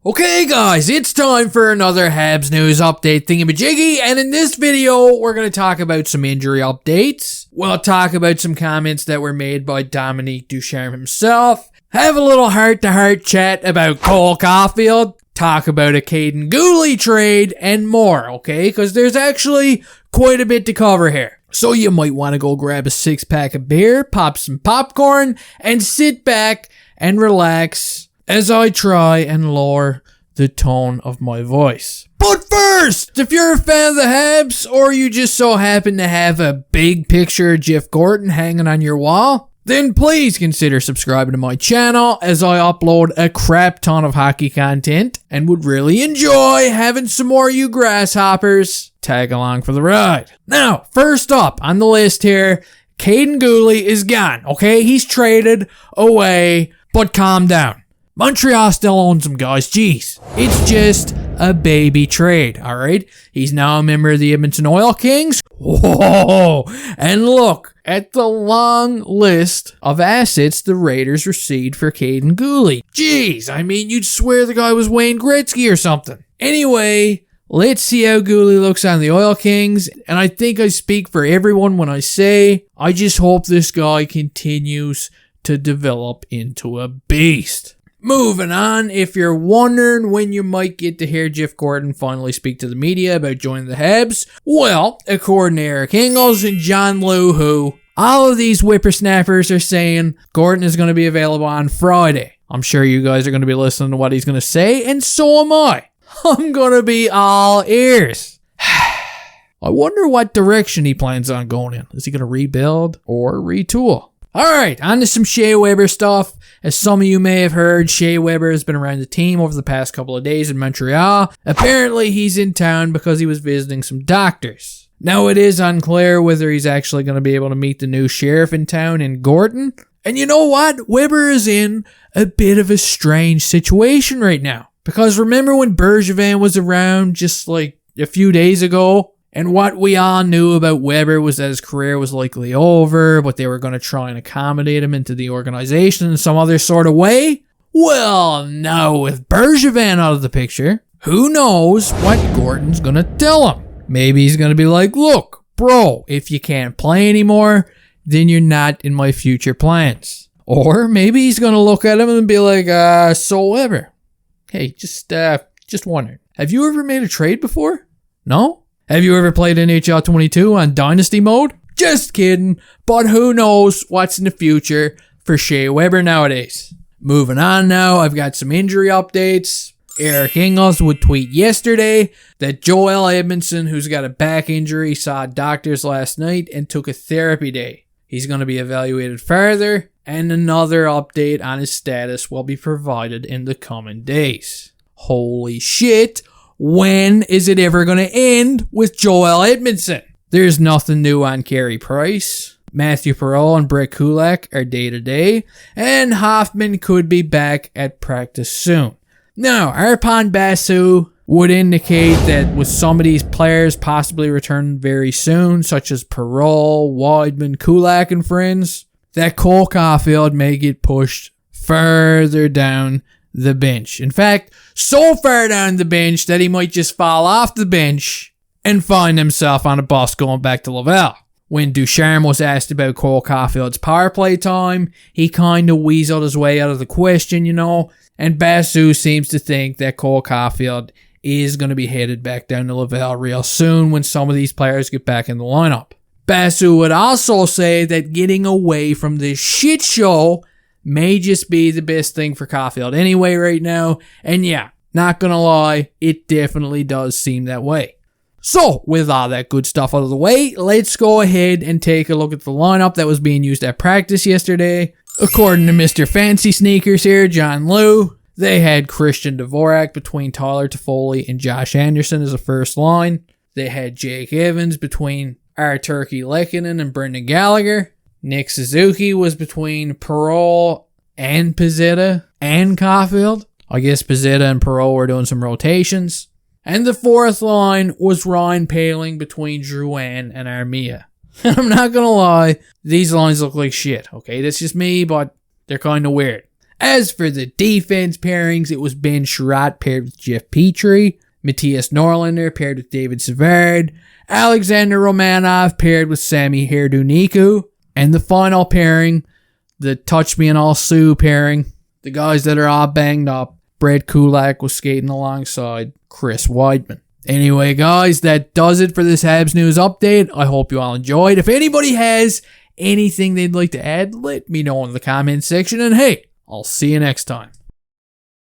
Okay guys, it's time for another Habs news update thingamajiggy, and in this video, we're going to talk about some injury updates. We'll talk about some comments that were made by Dominique Ducharme himself, have a little heart-to-heart chat about Cole Caufield, talk about a Kaiden Guhle trade, and more, okay? Because there's actually quite a bit to cover here. So you might want to go grab a 6-pack of beer, pop some popcorn, and sit back and relax as I try and lower the tone of my voice. But first, if you're a fan of the Habs, or you just so happen to have a big picture of Jeff Gorton hanging on your wall, then please consider subscribing to my channel as I upload a crap ton of hockey content and would really enjoy having some more of you grasshoppers tag along for the ride. Now, first up on the list here, Kaiden Guhle is gone, okay? He's traded away, but calm down. Montreal still owns him, guys. Jeez. It's just a baby trade, alright? He's now a member of the Edmonton Oil Kings. Whoa! And look at the long list of assets the Raiders received for Kaiden Guhle. Jeez, I mean, you'd swear the guy was Wayne Gretzky or something. Anyway, let's see how Guhle looks on the Oil Kings, and I think I speak for everyone when I say I just hope this guy continues to develop into a beast. Moving on, if you're wondering when you might get to hear Jeff Gorton finally speak to the media about joining the Habs, well, according to Eric Engels and John Luhu, all of these whippersnappers are saying Gorton is going to be available on Friday. I'm sure you guys are going to be listening to what he's going to say, and so am I. I'm going to be all ears. I wonder what direction he plans on going in. Is he going to rebuild or retool? Alright, on to some Shea Weber stuff. As some of you may have heard, Shea Weber has been around the team over the past couple of days in Montreal. Apparently, he's in town because he was visiting some doctors. Now, it is unclear whether he's actually going to be able to meet the new sheriff in town in Gorton. And you know what? Weber is in a bit of a strange situation right now. Because remember when Bergevin was around just like a few days ago? And what we all knew about Weber was that his career was likely over, but they were going to try and accommodate him into the organization in some other sort of way. Well, now with Bergevin out of the picture, who knows what Gorton's going to tell him? Maybe he's going to be like, look, bro, if you can't play anymore, then you're not in my future plans. Or maybe he's going to look at him and be like, so Weber, hey, just wondering, have you ever made a trade before? No? Have you ever played NHL 22 on Dynasty mode? Just kidding, but who knows what's in the future for Shea Weber nowadays. Moving on now, I've got some injury updates. Eric Engels would tweet yesterday that Joelle Edmondson, who's got a back injury, saw doctors last night and took a therapy day. He's going to be evaluated further, and another update on his status will be provided in the coming days. Holy shit! When is it ever going to end with Joel Edmundson? There's nothing new on Carey Price. Matthieu Perreault and Bret Kulak are day-to-day, and Hoffman could be back at practice soon. Now, Arpon Basu would indicate that with some of these players possibly returning very soon, such as Perreault, Wideman, Kulak, and friends, that Cole Caufield may get pushed further down the bench. In fact, so far down the bench that he might just fall off the bench and find himself on a bus going back to Laval. When Ducharme was asked about Cole Caufield's power play time, he kind of weaseled his way out of the question, you know, and Basu seems to think that Cole Caufield is going to be headed back down to Laval real soon when some of these players get back in the lineup. Basu would also say that getting away from this shit show may just be the best thing for Caufield anyway right now. And yeah, not gonna lie, it definitely does seem that way. So, with all that good stuff out of the way, let's go ahead and take a look at the lineup that was being used at practice yesterday. According to Mr. Fancy Sneakers here, John Liu, they had Christian Dvorak between Tyler Toffoli and Josh Anderson as a first line. They had Jake Evans between Turkey Lehkonen and Brendan Gallagher. Nick Suzuki was between Perreault and Pezzetta and Caufield. I guess Pezzetta and Perreault were doing some rotations. And the fourth line was Ryan Poehling between Drouin and Armia. I'm not gonna lie, these lines look like shit, okay? That's just me, but they're kind of weird. As for the defense pairings, it was Ben Sherratt paired with Jeff Petrie, Matthias Norlinder paired with David Savard, Alexander Romanov paired with Sami Herduniku, and the final pairing, the Touch Me and I'll Sue pairing, the guys that are all banged up, Bret Kulak was skating alongside Chris Wideman. Anyway, guys, that does it for this Habs news update. I hope you all enjoyed. If anybody has anything they'd like to add, let me know in the comments section. And hey, I'll see you next time.